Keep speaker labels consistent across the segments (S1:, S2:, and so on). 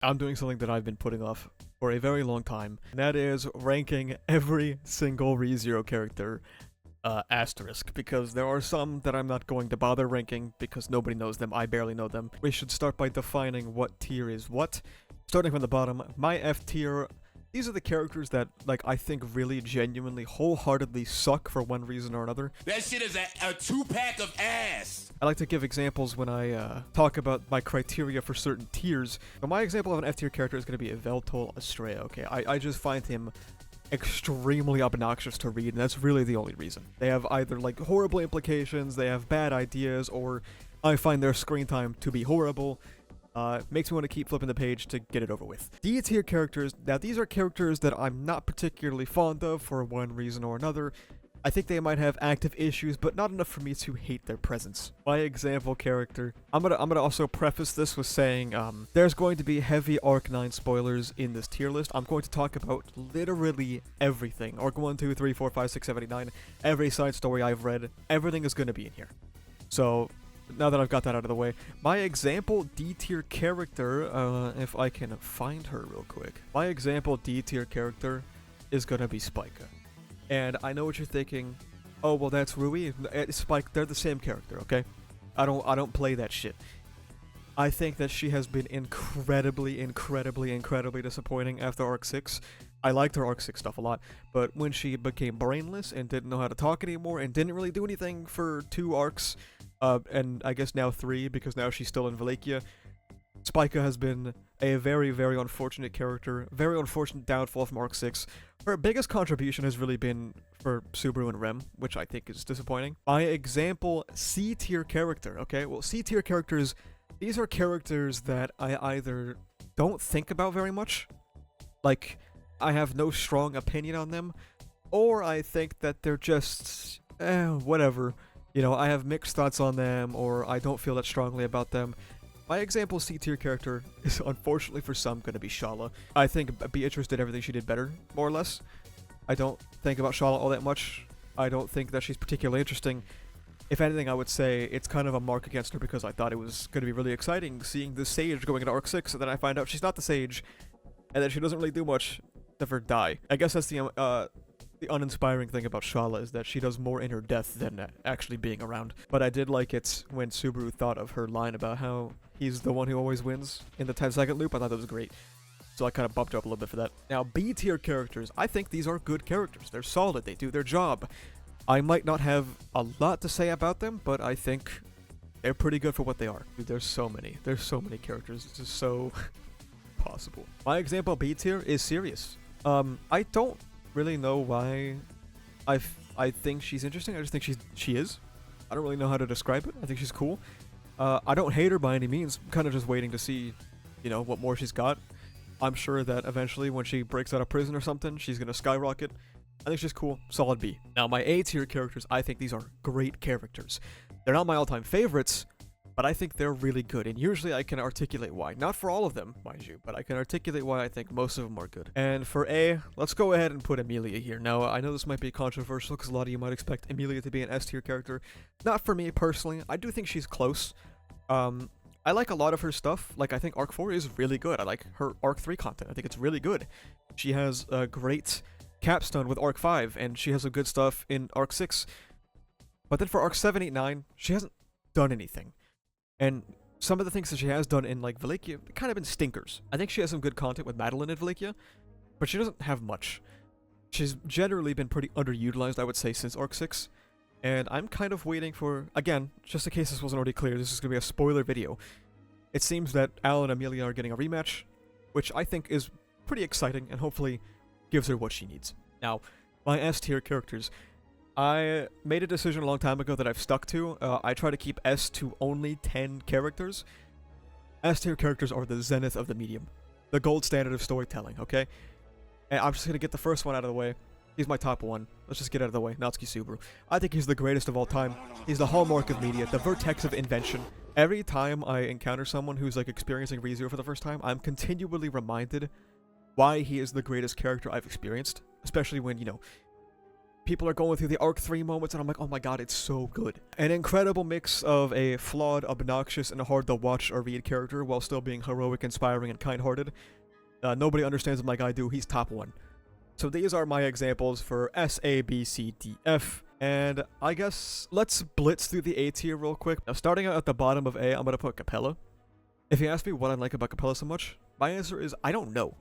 S1: I'm doing something that I've been putting off for a very long time, and that is ranking every single ReZero character asterisk, because there are some that I'm not going to bother ranking because nobody knows them, I barely know them. We should start by defining what tier is what. Starting from the bottom, my F tier, these are the characters that, like, I think really genuinely, wholeheartedly suck for one reason or another.
S2: That shit is a two-pack of ass.
S1: I like to give examples when I talk about my criteria for certain tiers. So my example of an F tier character is going to be Veltol Estrella, okay? I just find him extremely obnoxious to read, and that's really the only reason. They have either, like, horrible implications, they have bad ideas, or I find their screen time to be horrible. Makes me want to keep flipping the page to get it over with. D tier characters, now these are characters that I'm not particularly fond of for one reason or another. I think they might have active issues, but not enough for me to hate their presence. My example character, I'm gonna also preface this with saying, there's going to be heavy Arc 9 spoilers in this tier list. I'm going to talk about literally everything. Arc 1, 2, 3, 4, 5, 6, 7, 8, 9, every side story I've read, everything is gonna be in here. So, now that I've got that out of the way, my example D tier character, if I can find her real quick. My example D tier character is gonna be Spica. And I know what you're thinking, oh, well, that's Rui, Spike, they're the same character, okay? I don't play that shit. I think that she has been incredibly disappointing after Arc 6. I liked her Arc 6 stuff a lot, but when she became brainless and didn't know how to talk anymore and didn't really do anything for 2 arcs, and I guess now 3, because now she's still in Valekia, Spica has been a very unfortunate character, very unfortunate downfall from Arc 6. Her biggest contribution has really been for Subaru and Rem, which I think is disappointing. My example C tier character, okay? Well, C tier characters, these are characters that I either don't think about very much, like, I have no strong opinion on them, or I think that they're just, whatever. You know, I have mixed thoughts on them, or I don't feel that strongly about them. My example C tier character is unfortunately for some going to be Shala. I think Beatrice did everything she did better, more or less. I don't think about Shala all that much. I don't think that she's particularly interesting. If anything, I would say it's kind of a mark against her because I thought it was going to be really exciting seeing the Sage going into Arc 6, and then I find out she's not the Sage, and then she doesn't really do much except for die. I guess that's the uninspiring thing about Shala is that she does more in her death than actually being around. But I did like it when Subaru thought of her line about how he's the one who always wins in the 10-second loop. I thought that was great. So I kind of bumped her up a little bit for that. Now, B tier characters, I think these are good characters. They're solid, they do their job. I might not have a lot to say about them, but I think they're pretty good for what they are. Dude, there's so many characters. It's just so possible. My example B tier is Sirius. I don't really know why I think she's interesting. I just think she is. I don't really know how to describe it. I think she's cool. I don't hate her by any means. I'm kind of just waiting to see, you know, what more she's got. I'm sure that eventually when she breaks out of prison or something, she's gonna skyrocket. I think she's cool. Solid B. Now, my A tier characters, I think these are great characters. They're not my all-time favorites, but I think they're really good, and usually I can articulate why. Not for all of them, mind you, but I can articulate why I think most of them are good. And for A, let's go ahead and put Emilia here. Now, I know this might be controversial, because a lot of you might expect Emilia to be an S tier character. Not for me, personally. I do think she's close. I like a lot of her stuff. Like, I think Arc 4 is really good. I like her Arc 3 content. I think it's really good. She has a great capstone with Arc 5, and she has some good stuff in Arc 6. But then for Arc 7, 8, 9, she hasn't done anything. And some of the things that she has done in, like, Valekia, kind of been stinkers. I think she has some good content with Madeline in Valekia, but she doesn't have much. She's generally been pretty underutilized, I would say, since Arc 6. And I'm kind of waiting for, again, just in case this wasn't already clear, this is going to be a spoiler video. It seems that Al and Amelia are getting a rematch, which I think is pretty exciting and hopefully gives her what she needs. Now, my S tier characters. I made a decision a long time ago that I've stuck to. I try to keep S to only 10 characters. S tier characters are the zenith of the medium. The gold standard of storytelling, okay? And I'm just going to get the first one out of the way. He's my top one. Let's just get out of the way. Natsuki Subaru. I think he's the greatest of all time. He's the hallmark of media, the vertex of invention. Every time I encounter someone who's like experiencing ReZero for the first time, I'm continually reminded why he is the greatest character I've experienced. Especially when, you know, people are going through the arc 3 moments, and I'm like, oh my god, it's so good. An incredible mix of a flawed, obnoxious, and hard to watch or read character while still being heroic, inspiring, and kind-hearted. Nobody understands him like I do. He's top 1. So these are my examples for S, A, B, C, D, F. And I guess let's blitz through the A tier real quick. Now, starting out at the bottom of A, I'm going to put Capella. If you ask me what I like about Capella so much, my answer is I don't know.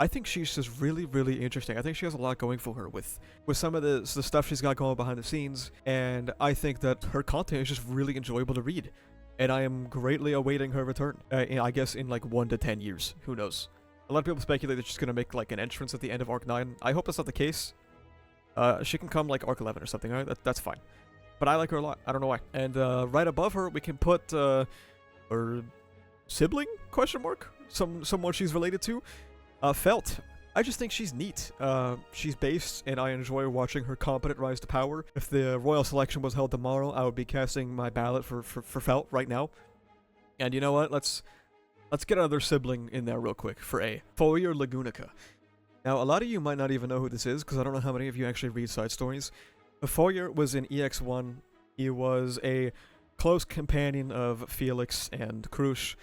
S1: I think she's just really, really interesting. I think she has a lot going for her with some of the stuff she's got going behind the scenes, and I think that her content is just really enjoyable to read. And I am greatly awaiting her return. I guess in like 1 to 10 years. Who knows? A lot of people speculate that she's going to make like an entrance at the end of Arc 9. I hope that's not the case. She can come like Arc 11 or something, alright? That's fine. But I like her a lot. I don't know why. And right above her, we can put her sibling? Question mark? Someone she's related to? Felt. I just think she's neat. She's based, and I enjoy watching her competent rise to power. If the royal selection was held tomorrow, I would be casting my ballot for Felt right now. And you know what? Let's get another sibling in there real quick for A. Foyer Lagunica. Now, a lot of you might not even know who this is, because I don't know how many of you actually read side stories. Foyer was in EX1. He was a close companion of Felix and Krush,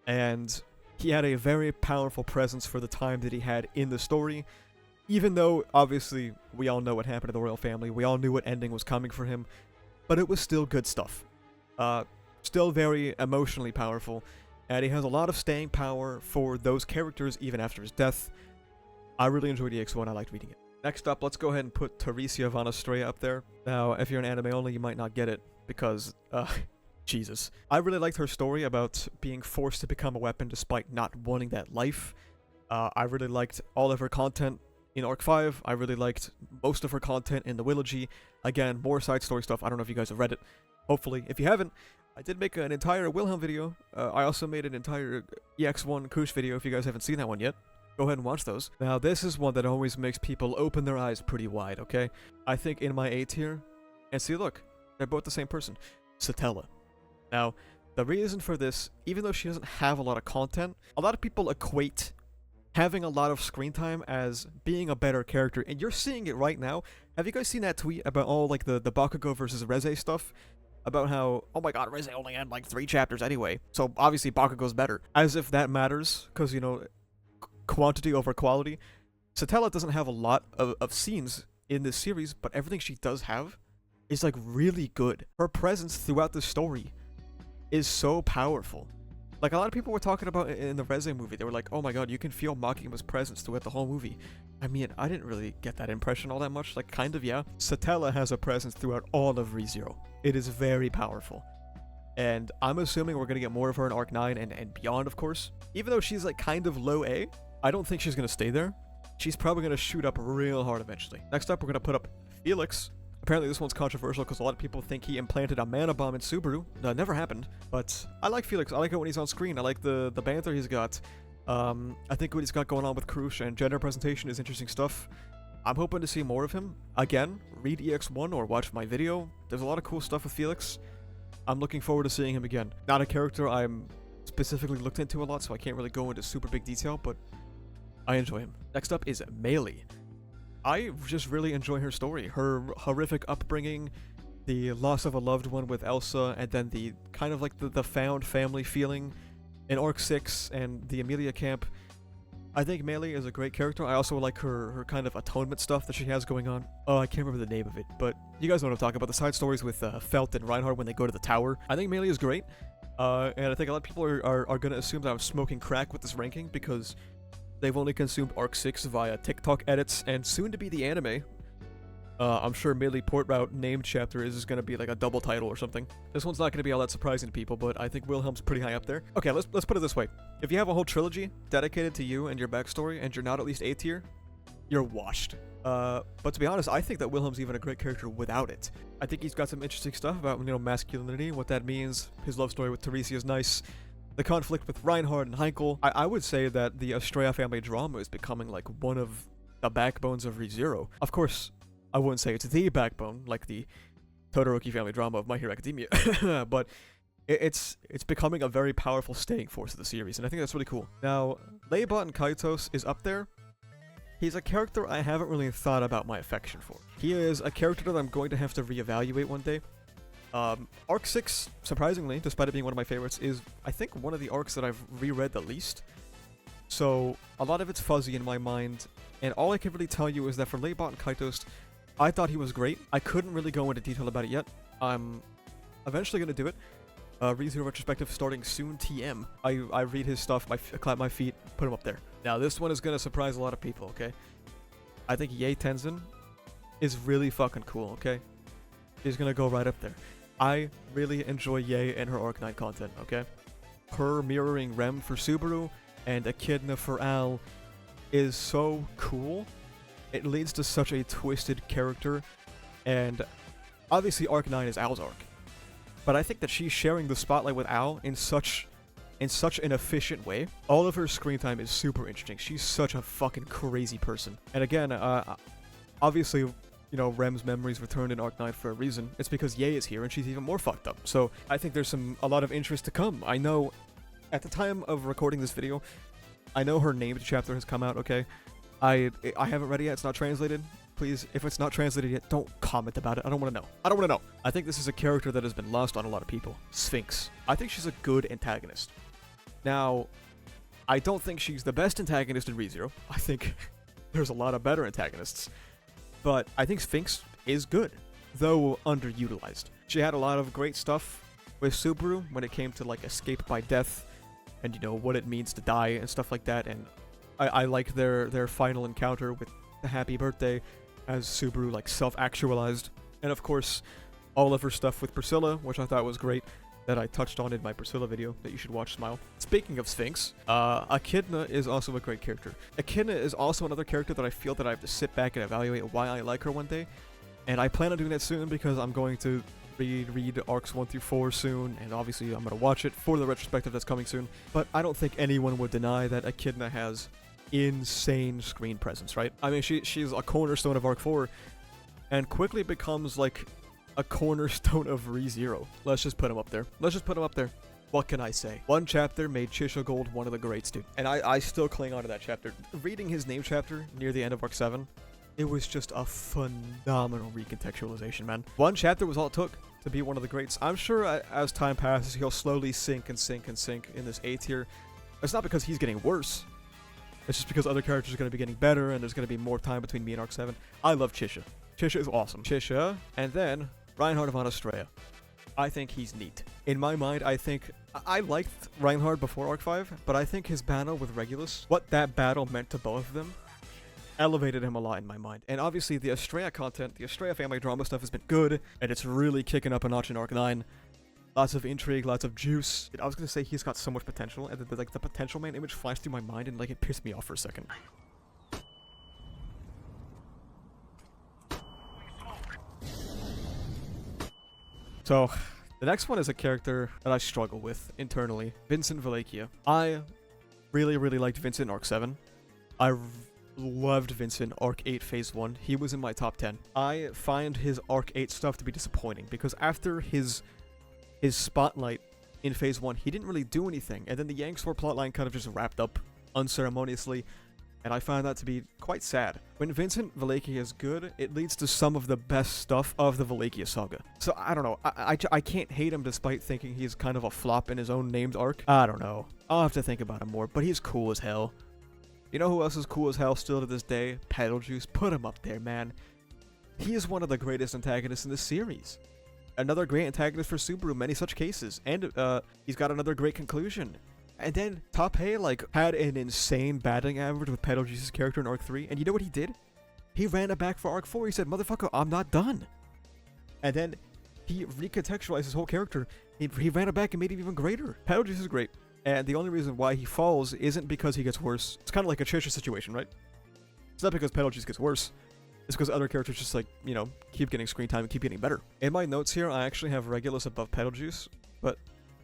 S1: and he had a very powerful presence for the time that he had in the story, even though, obviously, we all know what happened to the royal family, we all knew what ending was coming for him, but it was still good stuff. Still very emotionally powerful, and he has a lot of staying power for those characters even after his death. I really enjoyed EX1, I liked reading it. Next up, let's go ahead and put Teresia von Estrella up there. Now, if you're an anime only, you might not get it, because, Jesus. I really liked her story about being forced to become a weapon despite not wanting that life. I really liked all of her content in Arc 5. I really liked most of her content in the Willogy. Again, more side story stuff. I don't know if you guys have read it. Hopefully. If you haven't, I did make an entire Wilhelm video. I also made an entire EX1 Kush video if you guys haven't seen that one yet. Go ahead and watch those. Now, this is one that always makes people open their eyes pretty wide, okay? I think in my A tier, and see, look, they're both the same person. Satella. Now, the reason for this, even though she doesn't have a lot of content, a lot of people equate having a lot of screen time as being a better character, and you're seeing it right now. Have you guys seen that tweet about all, like, the Bakugo versus Reze stuff? About how, oh my god, Reze only had, like, 3 chapters anyway, so obviously Bakugo's better. As if that matters, because, you know, quantity over quality. Satella doesn't have a lot of scenes in this series, but everything she does have is, like, really good. Her presence throughout the story is so powerful. Like, a lot of people were talking about in the Reze movie, they were like, oh my god, you can feel Makima's presence throughout the whole movie. I mean, I didn't really get that impression all that much, like, kind of, yeah. Satella has a presence throughout all of ReZero. It is very powerful. And I'm assuming we're gonna get more of her in Arc 9 and beyond, of course. Even though she's, like, kind of low A, I don't think she's gonna stay there. She's probably gonna shoot up real hard eventually. Next up, we're gonna put up Felix. Apparently this one's controversial because a lot of people think he implanted a mana bomb in Subaru. That never happened. But I like Felix. I like it when he's on screen. I like the banter he's got. I think what he's got going on with Krush and gender presentation is interesting stuff. I'm hoping to see more of him. Again, read EX1 or watch my video. There's a lot of cool stuff with Felix. I'm looking forward to seeing him again. Not a character I'm specifically looked into a lot, so I can't really go into super big detail, but I enjoy him. Next up is Meili. I just really enjoy her story. Her horrific upbringing, the loss of a loved one with Elsa, and then the kind of like the found family feeling in Arc 6 and the Emilia camp. I think Meili is a great character. I also like her kind of atonement stuff that she has going on. Oh, I can't remember the name of it, but you guys know what I'm talking about. The side stories with Felt and Reinhardt when they go to the tower. I think Meili is great, and I think a lot of people are going to assume that I'm smoking crack with this ranking because they've only consumed Arc 6 via TikTok edits, and soon to be the anime. I'm sure Meili Port Route named chapter is going to be like a double title or something. This one's not going to be all that surprising to people, but I think Wilhelm's pretty high up there. Okay, let's put it this way. If you have a whole trilogy dedicated to you and your backstory, and you're not at least A tier, you're washed. But to be honest, I think that Wilhelm's even a great character without it. I think he's got some interesting stuff about, you know, masculinity, what that means. His love story with Teresia is nice. The conflict with Reinhardt and Heinkel. I would say that the Estrella family drama is becoming like one of the backbones of ReZero. Of course, I wouldn't say it's the backbone, like the Todoroki family drama of My Hero Academia, but it's becoming a very powerful staying force of the series, and I think that's really cool. Now, Leibot and Kaitos is up there. he's a character I haven't really thought about my affection for. He is a character that I'm going to have to reevaluate one day. Arc 6, surprisingly, despite it being one of my favorites, is, I think, one of the arcs that I've reread the least. So, a lot of it's fuzzy in my mind, and all I can really tell you is that for Leibot and Kaitos, I thought he was great. I couldn't really go into detail about it yet. I'm eventually going to do it. ReZero retrospective starting soon, TM. I read his stuff, clap my feet, put him up there. Now, this one is going to surprise a lot of people, okay? I think Yae Tenzin is really fucking cool, okay? She's going to go right up there. I really enjoy Yae and her Arc 9 content, okay? Her mirroring Rem for Subaru and Echidna for Al is so cool. It leads to such a twisted character, and obviously Arc 9 is Al's arc. But I think that she's sharing the spotlight with Al in such an efficient way. All of her screen time is super interesting. She's such a fucking crazy person. And again, obviously, you know, Rem's memories returned in Arc 9 for a reason. It's because Yae is here and she's even more fucked up. So I think there's a lot of interest to come. I know at the time of recording this video, I know her named chapter has come out, okay? I haven't read it yet. It's not translated. Please, if it's not translated yet, don't comment about it. I don't want to know. I don't want to know. I think this is a character that has been lost on a lot of people. Sphinx. I think she's a good antagonist. Now, I don't think she's the best antagonist in ReZero. I think there's a lot of better antagonists. But I think Sphinx is good, though underutilized. She had a lot of great stuff with Subaru when it came to, like, escape by death and, you know, what it means to die and stuff like that. And I like their final encounter with the happy birthday as Subaru, like, self-actualized. And, of course, all of her stuff with Priscilla, which I thought was great, that I touched on in my Priscilla video that you should watch, Smile. Speaking of Sphinx, Echidna is also a great character. Echidna is also another character that I feel that I have to sit back and evaluate why I like her one day. And I plan on doing that soon because I'm going to read arcs 1 through 4 soon, and obviously I'm going to watch it for the retrospective that's coming soon. But I don't think anyone would deny that Echidna has insane screen presence, right? I mean, she's a cornerstone of Arc 4, and quickly becomes, like, a cornerstone of ReZero. Let's just put him up there. Let's just put him up there. What can I say? One chapter made Chisha Gold one of the greats, dude. And I still cling on to that chapter. Reading his name chapter near the end of Arc 7, it was just a phenomenal recontextualization, man. One chapter was all it took to be one of the greats. I'm sure as time passes, he'll slowly sink and sink and sink in this A tier. It's not because he's getting worse. It's just because other characters are going to be getting better, and there's going to be more time between me and Arc 7. I love Chisha. Chisha is awesome. Chisha, and then Reinhard von Astrea. I think he's neat. In my mind, I liked Reinhard before Arc 5, but I think his battle with Regulus, what that battle meant to both of them, elevated him a lot in my mind. And obviously the Astrea content, the Astrea family drama stuff has been good, and it's really kicking up a notch in Arc 9. Lots of intrigue, lots of juice. I was gonna say he's got so much potential, and the potential man image flashed through my mind, and like it pissed me off for a second. So, the next one is a character that I struggle with internally. Vincent Valekia. I really, really liked Vincent in Arc 7. I loved Vincent Arc 8 Phase 1. He was in my top 10. I find his Arc 8 stuff to be disappointing, because after his spotlight in Phase 1, he didn't really do anything, and then the Yangswar plotline kind of just wrapped up unceremoniously, and I found that to be quite sad. When Vincent Valekia is good, it leads to some of the best stuff of the Valekia saga. So, I don't know. I can't hate him despite thinking he's kind of a flop in his own named arc. I don't know. I'll have to think about him more, but he's cool as hell. You know who else is cool as hell still to this day? Betelgeuse. Put him up there, man. He is one of the greatest antagonists in the series. Another great antagonist for Subaru in many such cases. And he's got another great conclusion. And then Tape, like, had an insane batting average with Betelgeuse's character in Arc 3. And you know what he did? He ran it back for Arc 4. He said, motherfucker, I'm not done. And then he recontextualized his whole character. He ran it back and made it even greater. Betelgeuse is great. And the only reason why he falls isn't because he gets worse. It's kind of like a Chisha situation, right? It's not because Betelgeuse gets worse. It's because other characters just, like, you know, keep getting screen time and keep getting better. In my notes here, I actually have Regulus above Betelgeuse. But,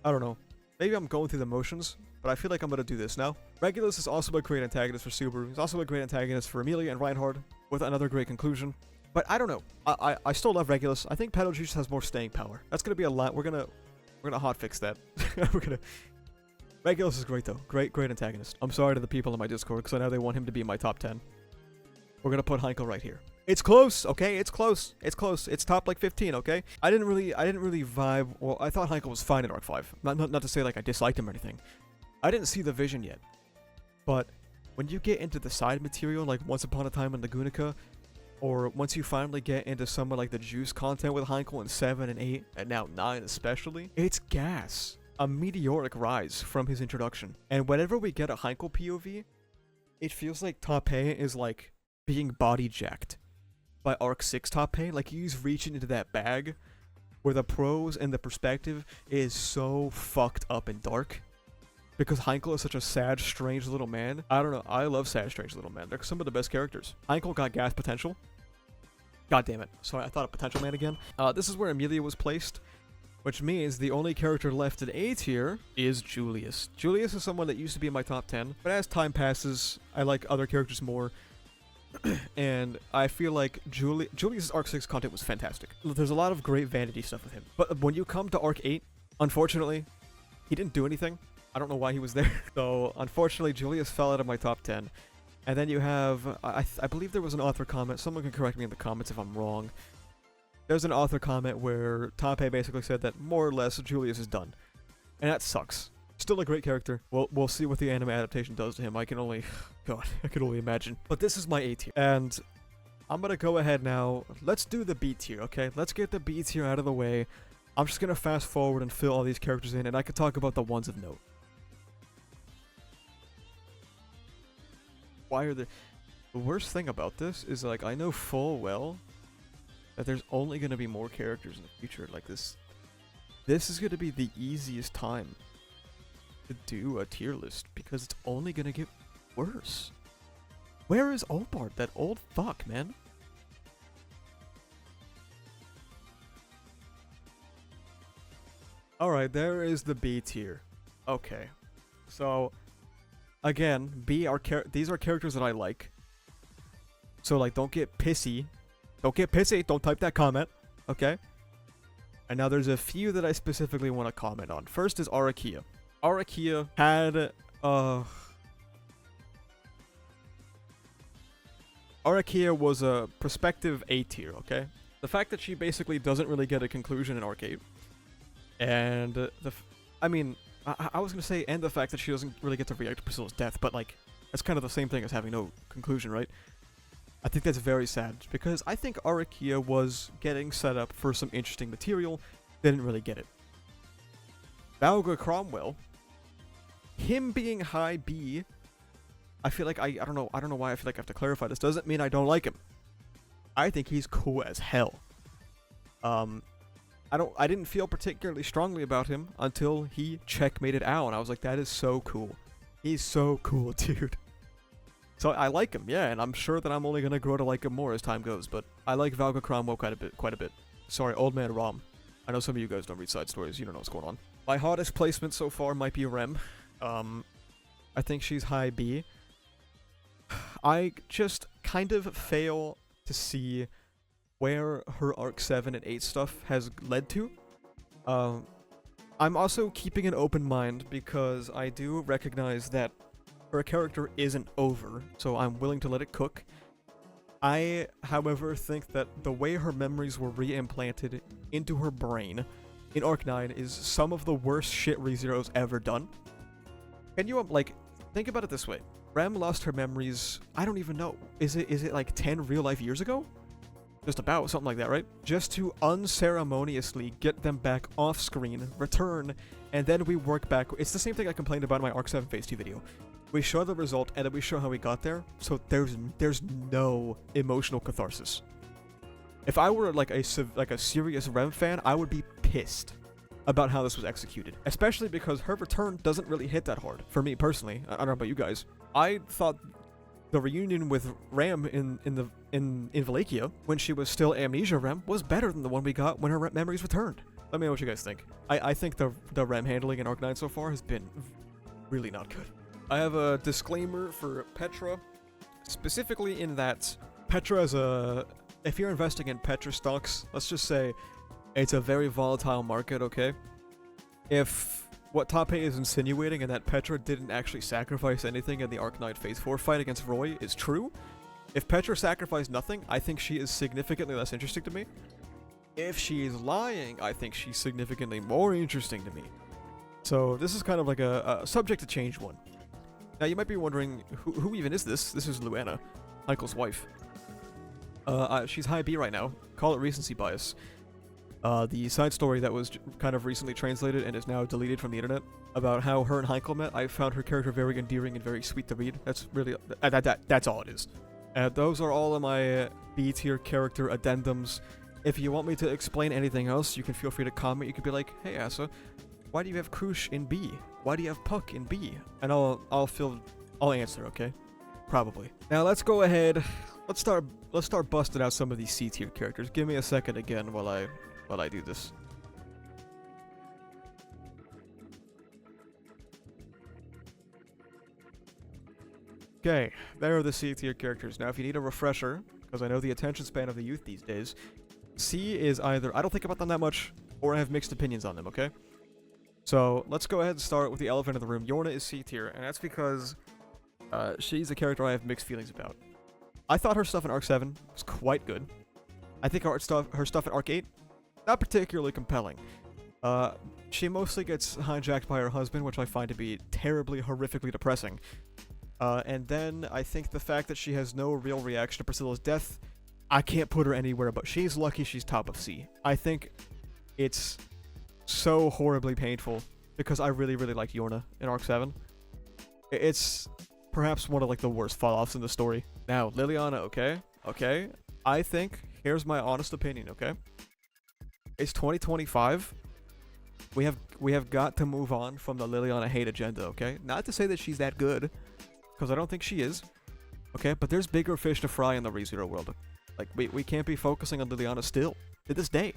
S1: I don't know. Maybe I'm going through the motions, but I feel like I'm going to do this now. Regulus is also a great antagonist for Subaru. He's also a great antagonist for Amelia and Reinhard, with another great conclusion. But I don't know. I still love Regulus. I think Betelgeuse has more staying power. That's going to be a lot. We're gonna hotfix that. Regulus is great, though. Great antagonist. I'm sorry to the people in my Discord, because I know they want him to be in my top 10. we're gonna put Heinkel right here. It's close, okay? It's close. It's close. It's top like 15, okay? I didn't really vibe. Well, I thought Heinkel was fine in Arc 5. Not to say like I disliked him or anything. I didn't see the vision yet. But when you get into the side material, like Once Upon a Time in Lagunica, or once you finally get into some of like the juice content with Heinkel in 7 and 8, and now 9 especially, it's gas. A meteoric rise from his introduction. And whenever we get a Heinkel POV, it feels like Tappei is like being body jacked by Arc 6 Tappei. Like he's reaching into that bag where the prose and the perspective is so fucked up and dark. Because Heinkel is such a sad, strange little man. I don't know. I love sad, strange little men. They're some of the best characters. Heinkel got gas potential. God damn it. Sorry, I thought of potential man again. This is where Emilia was placed, which means the only character left in A tier is Julius. Julius is someone that used to be in my top 10, but as time passes, I like other characters more. And I feel like Julius' Arc 6 content was fantastic. There's a lot of great vanity stuff with him. But when you come to Arc 8, unfortunately, he didn't do anything. I don't know why he was there. So, unfortunately, Julius fell out of my top 10. And then you have, I believe there was an author comment. Someone can correct me in the comments if I'm wrong. There's an author comment where Tappei basically said that more or less Julius is done. And that sucks. Still a great character. We'll see what the anime adaptation does to him. I can only imagine. But this is my A tier. And I'm gonna go ahead now. Let's do the B tier, okay? Let's get the B tier out of the way. I'm just gonna fast forward and fill all these characters in, and I can talk about the ones of note. Why are the worst thing about this is, like, I know full well that there's only gonna be more characters in the future. Like this is gonna be the easiest time to do a tier list because it's only gonna get worse. Where is Olbart? That old fuck, man. Alright, there is the B tier. Okay. So, again, these are characters that I like. So, like, don't get pissy. Don't get pissy. Don't type that comment. Okay? And now there's a few that I specifically want to comment on. First is Arakia. Arakia had, Arakia was a prospective A tier, okay? The fact that she basically doesn't really get a conclusion in Arc 8. And, I was gonna say, and the fact that she doesn't really get to react to Priscilla's death, but, like, that's kind of the same thing as having no conclusion, right? I think that's very sad, because I think Arakia was getting set up for some interesting material, didn't really get it. Valga Cromwell, him being high B, I feel like I don't know why I feel like I have to clarify this, doesn't mean I don't like him. I think he's cool as hell. I didn't feel particularly strongly about him until he checkmated Al, and I was like, that is so cool. He's so cool, dude. So I like him, yeah, and I'm sure that I'm only gonna grow to like him more as time goes, but I like Valga Cromwell quite a bit. Sorry, Old Man Rom. I know some of you guys don't read side stories, you don't know what's going on. My hottest placement so far might be Rem. I think she's high B. I just kind of fail to see where her Arc 7 and 8 stuff has led to. I'm also keeping an open mind because I do recognize that her character isn't over, so I'm willing to let it cook. I, however, think that the way her memories were re-implanted into her brain in Arc 9 is some of the worst shit ReZero's ever done. Can you, think about it this way. Rem lost her memories, I don't even know, is it like 10 real-life years ago? Just about, something like that, right? Just to unceremoniously get them back off-screen, return, and then we work back. It's the same thing I complained about in my Arc 7 Phase 2 video. We show the result, and then we show how we got there, so there's no emotional catharsis. If I were like a serious Rem fan, I would be pissed about how this was executed. Especially because her return doesn't really hit that hard. For me, personally. I don't know about you guys. I thought the reunion with Ram in Valakia, when she was still Amnesia Rem, was better than the one we got when her memories returned. Let me know what you guys think. I think the Rem handling in Arc 9 so far has been really not good. I have a disclaimer for Petra, specifically in that Petra is if you're investing in Petra stocks, let's just say it's a very volatile market, okay? If what Tappei is insinuating and that Petra didn't actually sacrifice anything in the Arc 9 Phase 4 fight against Roy is true, If Petra sacrificed nothing, I think she is significantly less interesting to me. If she is lying, I think she's significantly more interesting to me. So this is kind of like a subject to change one. Now you might be wondering, who even is this? This is Luana, Michael's wife. She's high B right now. Call it recency bias. The side story that was kind of recently translated and is now deleted from the internet about how her and Heikel met, I found her character very endearing and very sweet to read. That's really, that's all it is. Those are all of my B tier character addendums. If you want me to explain anything else, you can feel free to comment. You could be like, hey Asa, why do you have Krush in B? Why do you have Puck in B? And I'll answer, okay? Probably. Now let's go ahead. Let's start busting out some of these C tier characters. Give me a second again while I do this. Okay, there are the C tier characters. Now if you need a refresher, because I know the attention span of the youth these days, C is either I don't think about them that much, or I have mixed opinions on them, okay? So let's go ahead and start with the elephant in the room. Yorna is C tier, and that's because she's a character I have mixed feelings about. I thought her stuff in Arc 7 was quite good. I think her stuff in Arc 8, not particularly compelling. She mostly gets hijacked by her husband, which I find to be terribly, horrifically depressing. And then I think the fact that she has no real reaction to Priscilla's death, I can't put her anywhere, but she's lucky she's top of C. I think it's so horribly painful because I really, really like Yorna in Arc 7. It's perhaps one of like the worst fall-offs in the story. Now, Liliana, okay? Okay? I think, here's my honest opinion, okay? It's 2025. We have got to move on from the Liliana hate agenda, okay? Not to say that she's that good, because I don't think she is. Okay, but there's bigger fish to fry in the ReZero world. Like, we can't be focusing on Liliana still, to this day.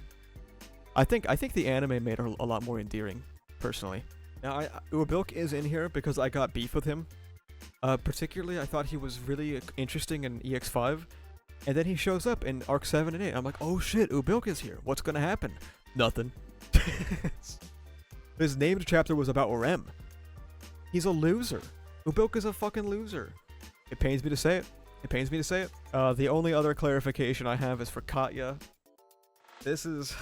S1: I think the anime made her a lot more endearing, personally. Now, Ubilk is in here because I got beef with him. Particularly, I thought he was really interesting in EX5, and then he shows up in Arc 7 and 8. I'm like, oh shit, Ubilk is here. What's gonna happen? Nothing. His named chapter was about Rem. He's a loser. Ubilk is a fucking loser. It pains me to say it. It pains me to say it. The only other clarification I have is for Katya. This is...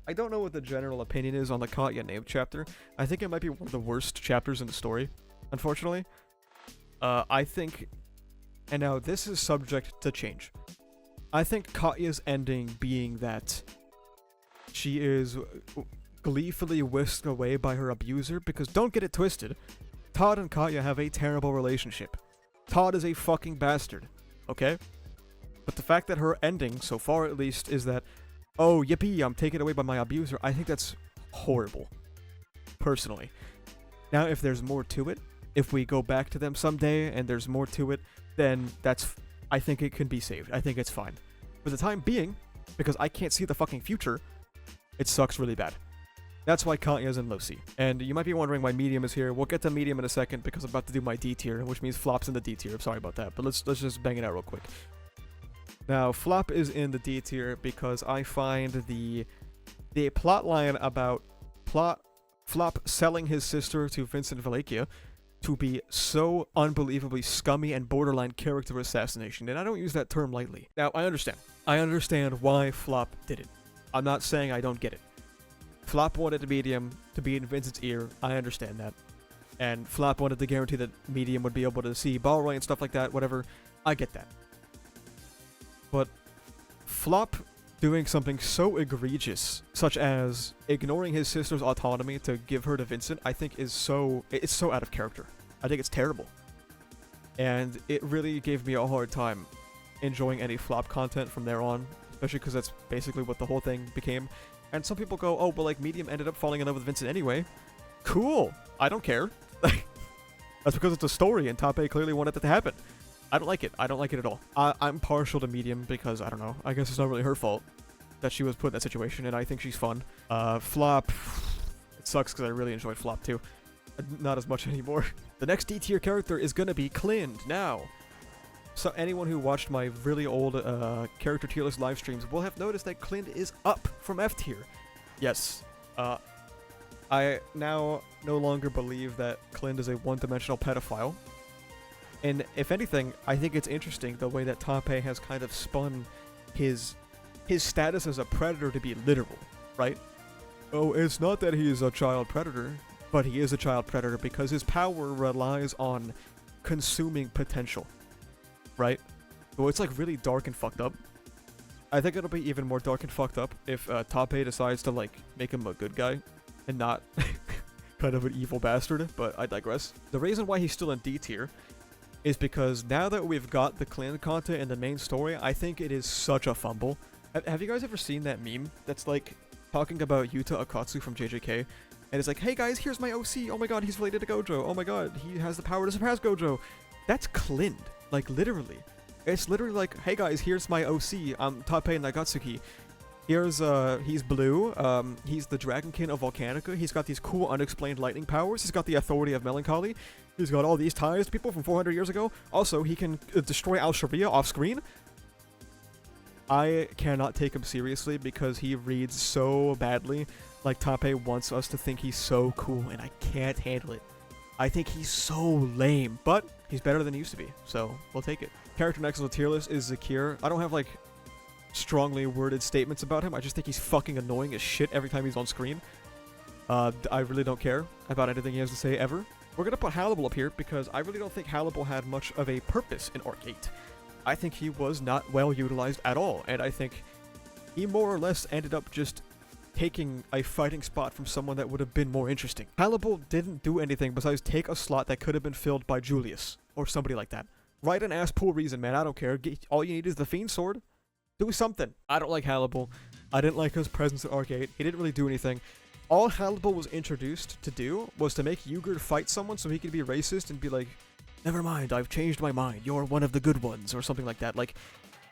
S1: I don't know what the general opinion is on the Katya named chapter. I think it might be one of the worst chapters in the story, unfortunately. I think... And now, this is subject to change. I think Katya's ending being that she is gleefully whisked away by her abuser, because don't get it twisted, Todd and Katya have a terrible relationship. Todd is a fucking bastard, okay? But the fact that her ending, so far at least, is that, oh, yippee, I'm taken away by my abuser, I think that's horrible, personally. Now, if there's more to it, if we go back to them someday and there's more to it, then that's, I think it can be saved. I think it's fine. For the time being, because I can't see the fucking future, it sucks really bad. That's why Katya's in low C. And you might be wondering why Medium is here. We'll get to Medium in a second because I'm about to do my D tier, which means Flop's in the D tier. I'm sorry about that, but let's just bang it out real quick. Now, Flop is in the D tier because I find the plot line about Flop selling his sister to Vincent Valencia to be so unbelievably scummy and borderline character assassination, and I don't use that term lightly. Now, I understand. I understand why Flop did it. I'm not saying I don't get it. Flop wanted Medium to be in Vincent's ear. I understand that. And Flop wanted to guarantee that Medium would be able to see Balroy and stuff like that, whatever. I get that. But Flop doing something so egregious, such as ignoring his sister's autonomy to give her to Vincent, I think it's so out of character. I think it's terrible. And it really gave me a hard time enjoying any Flop content from there on, especially because that's basically what the whole thing became. And some people go, oh, but like Medium ended up falling in love with Vincent anyway. Cool. I don't care. That's because it's a story and Top A clearly wanted that to happen. I don't like it. I don't like it at all. I'm partial to Medium because, I don't know, I guess it's not really her fault that she was put in that situation, and I think she's fun. Flop, it sucks because I really enjoyed Flop too. Not as much anymore. The next D tier character is gonna be Clind. Now, so anyone who watched my really old character tier list live streams will have noticed that Clind is up from F tier. Yes. I now no longer believe that Clind is a one-dimensional pedophile. And if anything, I think it's interesting the way that Tappei has kind of spun his status as a predator to be literal, right? Oh, it's not that he is a child predator, but he is a child predator because his power relies on consuming potential, right? So it's like really dark and fucked up. I think it'll be even more dark and fucked up if Tappei decides to like make him a good guy and not kind of an evil bastard, but I digress. The reason why he's still in D tier is because now that we've got the clan content in the main story, I think it is such a fumble. Have you guys ever seen that meme that's like talking about Yuta Akatsu from JJK? And it's like, hey guys, here's my OC. Oh my god, he's related to Gojo. Oh my god, he has the power to surpass Gojo. That's Clind. Like, literally. It's literally like, hey guys, here's my OC. I'm Tappei Nagatsuki. Here's, he's blue. He's the Dragonkin of Volcanica. He's got these cool unexplained lightning powers. He's got the authority of melancholy. He's got all these ties to people from 400 years ago. Also, he can destroy Al Sharia off screen. I cannot take him seriously because he reads so badly. Like, Tappei wants us to think he's so cool, and I can't handle it. I think he's so lame, but he's better than he used to be, so we'll take it. Character next on the tier list is Zakir. I don't have, like, strongly worded statements about him. I just think he's fucking annoying as shit every time he's on screen. I really don't care about anything he has to say ever. We're gonna put Hannibal up here because I really don't think Hannibal had much of a purpose in Arc 8. I think he was not well utilized at all, and I think he more or less ended up just taking a fighting spot from someone that would have been more interesting. Hannibal didn't do anything besides take a slot that could have been filled by Julius, or somebody like that. Write an ass pool reason, man, I don't care. All you need is the Fiend Sword. Do something. I don't like Hannibal. I didn't like his presence in Arc 8. He didn't really do anything. All Hannibal was introduced to do was to make Ygritte fight someone so he could be racist and be like, never mind, I've changed my mind, you're one of the good ones, or something like that. Like,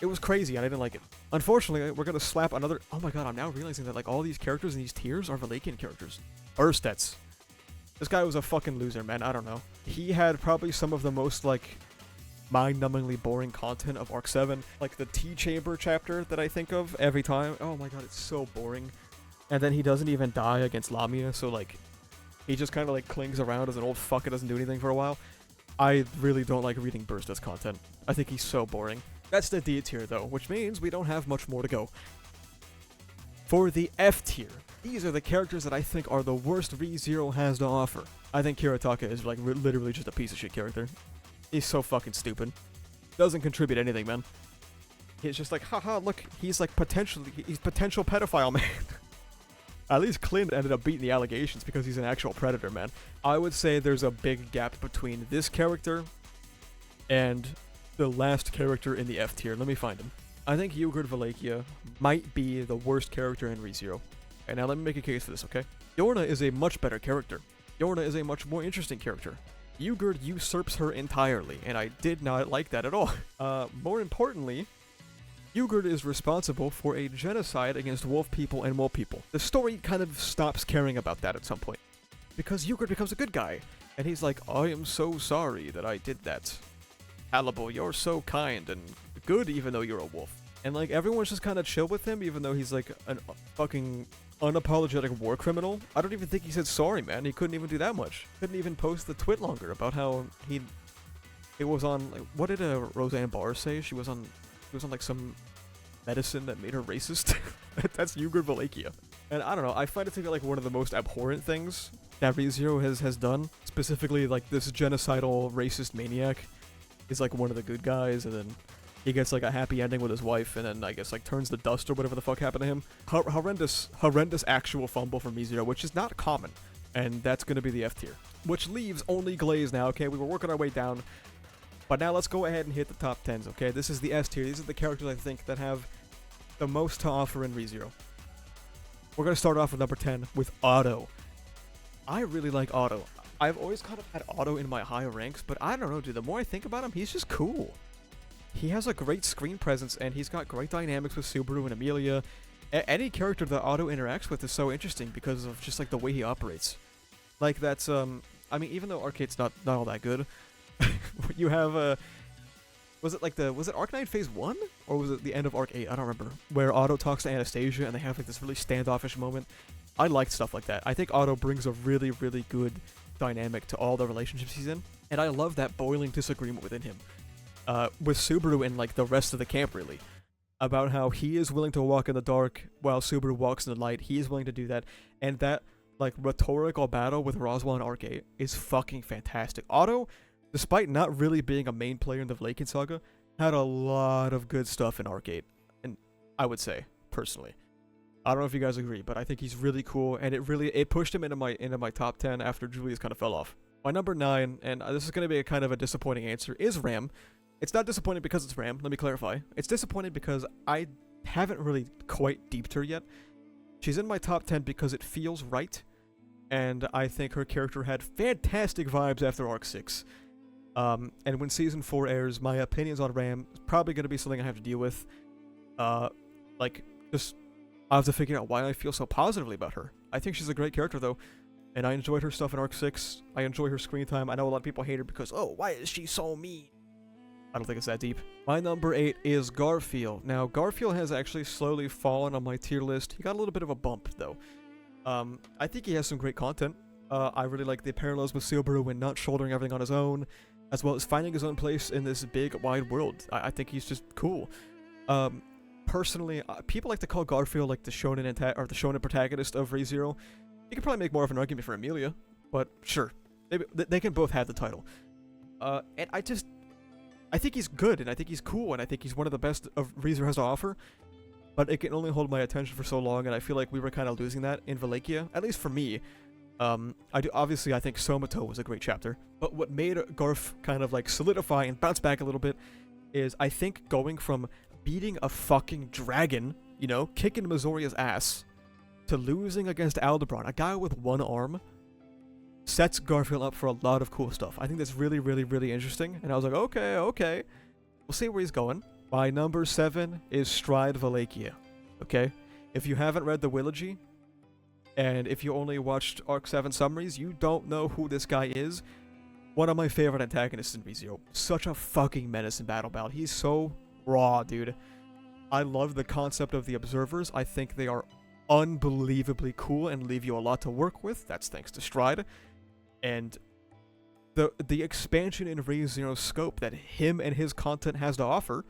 S1: it was crazy and I didn't like it. Unfortunately, we're gonna slap another— oh my god, I'm now realizing that like all these characters in these tiers are Valakian characters. Urstets. This guy was a fucking loser, man, I don't know. He had probably some of the most like mind-numbingly boring content of Arc 7. Like the T-Chamber chapter that I think of every time. Oh my god, it's so boring. And then he doesn't even die against Lamia, so like, he just kind of like clings around as an old fuck and doesn't do anything for a while. I really don't like reading Burst's content. I think he's so boring. That's the D tier though, which means we don't have much more to go. For the F tier, these are the characters that I think are the worst ReZero has to offer. I think Kiritaka is like literally just a piece of shit character. He's so fucking stupid. Doesn't contribute anything, man. He's just like, haha, look, he's like potential pedophile, man. At least Clint ended up beating the allegations because he's an actual predator, man. I would say there's a big gap between this character and the last character in the F tier. Let me find him. I think Ygritte Valakia might be the worst character in ReZero. And now let me make a case for this, okay? Yorna is a much better character. Yorna is a much more interesting character. Ygritte usurps her entirely, and I did not like that at all. More importantly, Ygritte is responsible for a genocide against wolf people and mole people. The story kind of stops caring about that at some point, because Ygritte becomes a good guy, and he's like, I am so sorry that I did that. Hannibal, you're so kind and good even though you're a wolf. And like, everyone's just kind of chill with him, even though he's like a fucking unapologetic war criminal. I don't even think he said sorry, man. He couldn't even do that much. Couldn't even post the twit longer about how it was on, like, what did Roseanne Barr say? She was on like some medicine that made her racist. That's Ygritte Valakia. And I don't know, I find it to be like one of the most abhorrent things that ReZero has done. Specifically, like, this genocidal racist maniac is like one of the good guys, and then he gets like a happy ending with his wife, and then I guess like turns to dust or whatever the fuck happened to him. Horrendous actual fumble from ReZero, which is not common. And that's gonna be the F tier. Which leaves only Glaze now, okay? We were working our way down. But now let's go ahead and hit the top 10s, okay? This is the S tier. These are the characters I think that have the most to offer in ReZero. We're going to start off with number 10 with Otto. I really like Otto. I've always kind of had Otto in my higher ranks, but I don't know, dude. The more I think about him, he's just cool. He has a great screen presence, and he's got great dynamics with Subaru and Amelia. Any character that Otto interacts with is so interesting because of just like the way he operates. Like that's, I mean, even though Arcade's not all that good, you have was it Arc 9 Phase 1? Or was it the end of Arc 8? I don't remember. Where Otto talks to Anastasia and they have like this really standoffish moment. I liked stuff like that. I think Otto brings a really, really good dynamic to all the relationships he's in. And I love that boiling disagreement within him. With Subaru and like the rest of the camp, really. About how he is willing to walk in the dark while Subaru walks in the light. He is willing to do that. And that like rhetorical battle with Roswell and Arc 8 is fucking fantastic. Otto, despite not really being a main player in the Vlakian saga, had a lot of good stuff in Arc 8. And I would say, personally. I don't know if you guys agree, but I think he's really cool, and it pushed him into my top 10 after Julius kind of fell off. My number 9, and this is going to be a kind of a disappointing answer, is Ram. It's not disappointing because it's Ram, let me clarify. It's disappointing because I haven't really quite deeped her yet. She's in my top 10 because it feels right, and I think her character had fantastic vibes after Arc 6. And when Season 4 airs, my opinions on Ram is probably going to be something I have to deal with. Just I have to figure out why I feel so positively about her. I think she's a great character, though, and I enjoyed her stuff in Arc 6. I enjoy her screen time. I know a lot of people hate her because, oh, why is she so mean? I don't think it's that deep. My number 8 is Garfield. Now, Garfield has actually slowly fallen on my tier list. He got a little bit of a bump, though. I think he has some great content. I really like the parallels with Subaru and not shouldering everything on his own, as well as finding his own place in this big, wide world. I think he's just cool. Personally, people like to call Garfield like the shonen protagonist of ReZero. You could probably make more of an argument for Amelia, but sure, they can both have the title. And I think he's good, and I think he's cool, and I think he's one of the best of ReZero has to offer. But it can only hold my attention for so long, and I feel like we were kind of losing that in Wallachia, at least for me. Obviously, I think Somato was a great chapter, but what made Garf kind of like solidify and bounce back a little bit is I think going from beating a fucking dragon, you know, kicking Missouria's ass, to losing against Aldebaran, a guy with one arm, sets Garfield up for a lot of cool stuff. I think that's really, really, really interesting, and I was like, okay, we'll see where he's going. My number 7 is Stride Wallachia, okay? If you haven't read the Willogy, and if you only watched Arc 7 summaries, you don't know who this guy is. One of my favorite antagonists in ReZero. Such a fucking menace in Battle Ballad. He's so raw, dude. I love the concept of the Observers. I think they are unbelievably cool and leave you a lot to work with. That's thanks to Stride. And the expansion in ReZero's scope that him and his content has to offer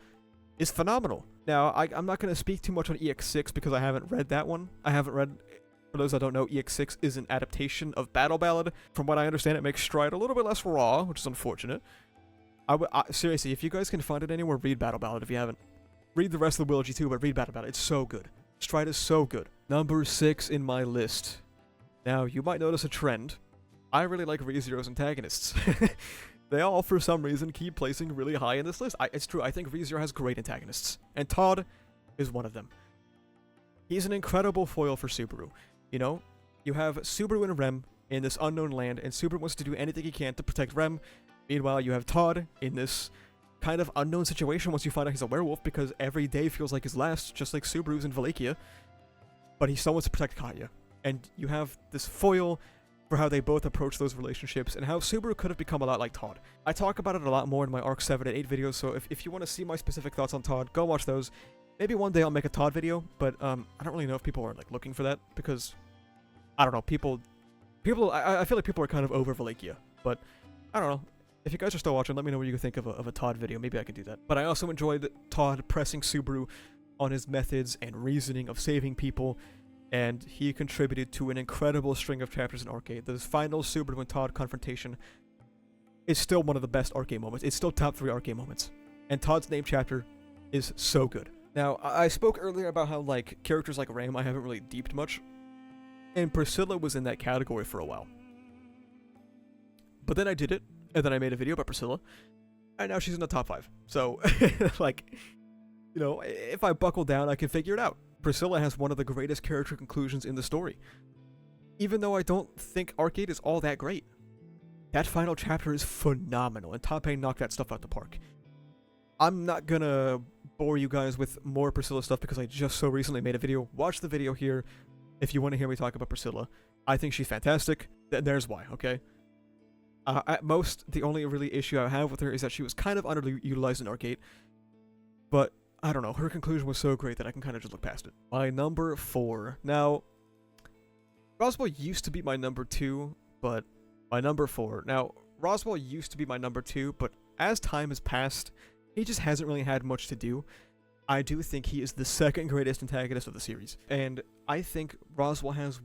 S1: is phenomenal. Now, I'm not going to speak too much on EX6 because I haven't read that one. For those that don't know, EX6 is an adaptation of Battle Ballad. From what I understand, it makes Stride a little bit less raw, which is unfortunate. Seriously, if you guys can find it anywhere, read Battle Ballad if you haven't. Read the rest of the Willogy too, but read Battle Ballad. It's so good. Stride is so good. Number 6 in my list. Now, you might notice a trend. I really like ReZero's antagonists. They all, for some reason, keep placing really high in this list. It's true, I think ReZero has great antagonists, and Todd is one of them. He's an incredible foil for Subaru. You know, you have Subaru and Rem in this unknown land, and Subaru wants to do anything he can to protect Rem. Meanwhile, you have Todd in this kind of unknown situation once you find out he's a werewolf, because every day feels like his last, just like Subaru's in Wallachia. But he still wants to protect Katya. And you have this foil for how they both approach those relationships, and how Subaru could have become a lot like Todd. I talk about it a lot more in my Arc 7 and 8 videos, so if you want to see my specific thoughts on Todd, go watch those. Maybe one day I'll make a Todd video, but I don't really know if people are like looking for that, because I don't know, I feel like people are kind of over Wallachia, but I don't know. If you guys are still watching, let me know what you think of a Todd video. Maybe I could do that. But I also enjoyed Todd pressing Subaru on his methods and reasoning of saving people, and he contributed to an incredible string of chapters in Arc 8. The final Subaru and Todd confrontation is still one of the best Arc 8 moments. It's still top 3 Arc 8 moments. And Todd's name chapter is so good. Now, I spoke earlier about how, like, characters like Ram I haven't really deeped much, and Priscilla was in that category for a while. But then I did it, and then I made a video about Priscilla, and now she's in the top 5. So, like, you know, if I buckle down, I can figure it out. Priscilla has one of the greatest character conclusions in the story. Even though I don't think Arc 8 is all that great. That final chapter is phenomenal, and Tom Payne knocked that stuff out the park. I'm not gonna bore you guys with more Priscilla stuff because I just so recently made a video. Watch the video here if you want to hear me talk about Priscilla. I think she's fantastic. There's why, okay? At most, the only really issue I have with her is that she was kind of underutilized in Arc 8. But I don't know, her conclusion was so great that I can kind of just look past it. My number 4. Now, Roswell used to be my number 2, but my number 4. Now, Roswell used to be my number 2, but as time has passed, he just hasn't really had much to do. I do think he is the second greatest antagonist of the series, and I think Roswell has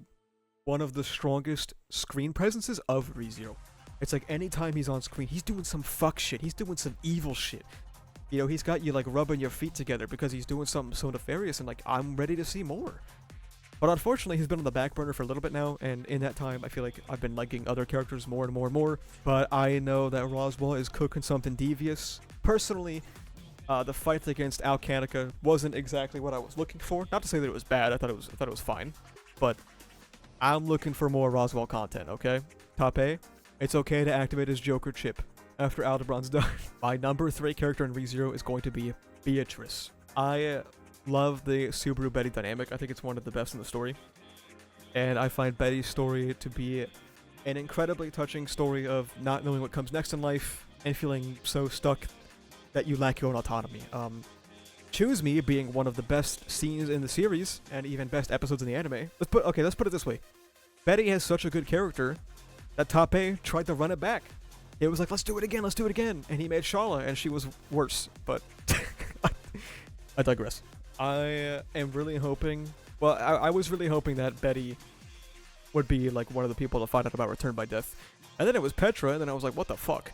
S1: one of the strongest screen presences of ReZero. It's like anytime he's on screen, he's doing some fuck shit, he's doing some evil shit. You know, he's got you like rubbing your feet together because he's doing something so nefarious, and like, I'm ready to see more. But unfortunately, he's been on the back burner for a little bit now, and in that time, I feel like I've been liking other characters more and more and more. But I know that Roswell is cooking something devious. Personally, the fight against Al Kanika wasn't exactly what I was looking for. Not to say that it was bad. I thought it was fine. But I'm looking for more Roswell content. Okay, Top A. It's okay to activate his Joker chip after Aldebaran's done. My number 3 character in ReZero is going to be Beatrice. I love the Subaru Betty dynamic. I think it's one of the best in the story. And I find Betty's story to be an incredibly touching story of not knowing what comes next in life and feeling so stuck that you lack your own autonomy. Choose Me being one of the best scenes in the series and even best episodes in the anime. Let's put it this way. Betty has such a good character that Top A tried to run it back. It was like, let's do it again, and he made Sharla, and she was worse, but I digress. I am really hoping, well, I was really hoping that Betty would be like one of the people to find out about Return by Death, and then it was Petra, and then I was like, what the fuck?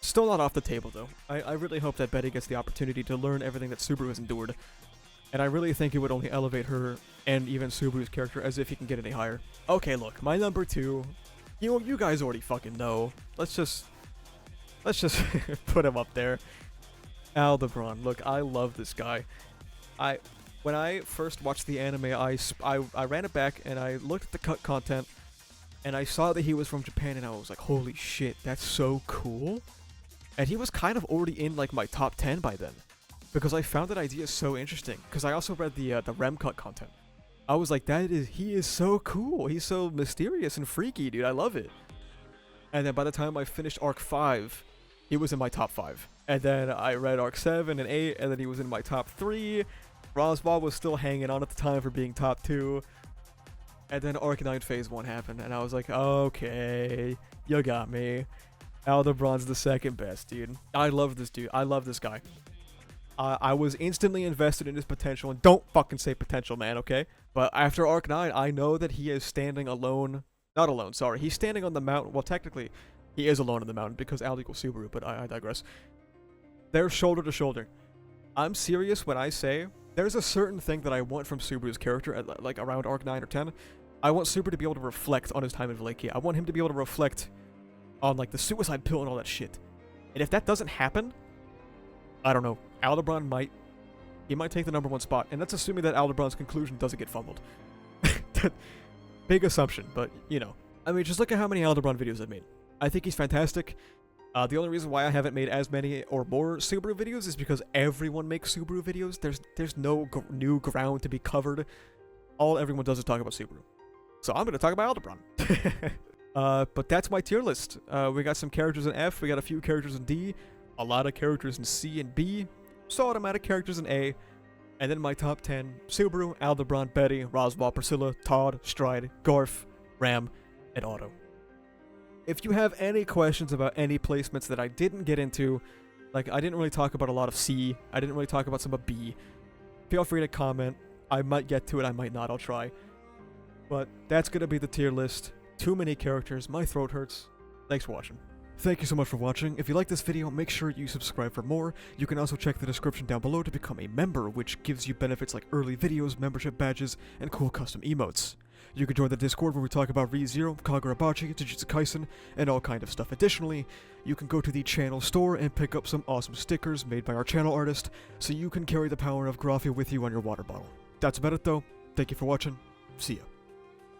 S1: Still not off the table, though. I really hope that Betty gets the opportunity to learn everything that Subaru has endured, and I really think it would only elevate her and even Subaru's character as if he can get any higher. Okay, look, my number 2... You guys already fucking know. Let's just put him up there. Aldebaran. Look, I love this guy. When I first watched the anime, I ran it back and I looked at the cut content and I saw that he was from Japan and I was like, holy shit, that's so cool. And he was kind of already in like my top 10 by then because I found that idea so interesting. Because I also read the Rem cut content. I was like, he is so cool. He's so mysterious and freaky, dude. I love it. And then by the time I finished Arc 5, he was in my top 5. And then I read Arc 7 and 8, and then he was in my top 3. Roswell was still hanging on at the time for being top 2. And then Arc 9 Phase 1 happened, and I was like, okay, you got me. Aldebaran's the second best, dude. I love this dude. I love this guy. I was instantly invested in his potential, and don't fucking say potential, man, okay? But after Arc 9, I know that he is standing alone. Not alone, sorry. He's standing on the mountain. Well, technically, he is alone on the mountain because Al equals Subaru, but I digress. They're shoulder to shoulder. I'm serious when I say there's a certain thing that I want from Subaru's character at like around Arc 9 or 10. I want Subaru to be able to reflect on his time in Valekia. I want him to be able to reflect on like the suicide pill and all that shit. And if that doesn't happen, I don't know. Aldebaran might take the number 1 spot, and that's assuming that Aldebaran's conclusion doesn't get fumbled. Big assumption, but you know. I mean, just look at how many Aldebaran videos I've made. I think he's fantastic. The only reason why I haven't made as many or more Subaru videos is because everyone makes Subaru videos. There's no new ground to be covered. All everyone does is talk about Subaru. So I'm going to talk about Aldebaran. But that's my tier list. We got some characters in F, we got a few characters in D, a lot of characters in C and B, solid amount of characters in A, and then my top 10, Subaru, Aldebaran, Betty, Roswell, Priscilla, Todd, Stride, Garf, Ram, and Otto. If you have any questions about any placements that I didn't get into, like I didn't really talk about a lot of C, I didn't really talk about some of B, feel free to comment. I might get to it, I might not, I'll try. But that's gonna be the tier list. Too many characters, my throat hurts. Thanks for watching. Thank you so much for watching. If you like this video, make sure you subscribe for more. You can also check the description down below to become a member, which gives you benefits like early videos, membership badges, and cool custom emotes. You can join the Discord where we talk about ReZero, Kagurabachi, Jujutsu Kaisen, and all kind of stuff. Additionally, you can go to the channel store and pick up some awesome stickers made by our channel artist, so you can carry the power of Graphia with you on your water bottle. That's about it though. Thank you for watching. See ya.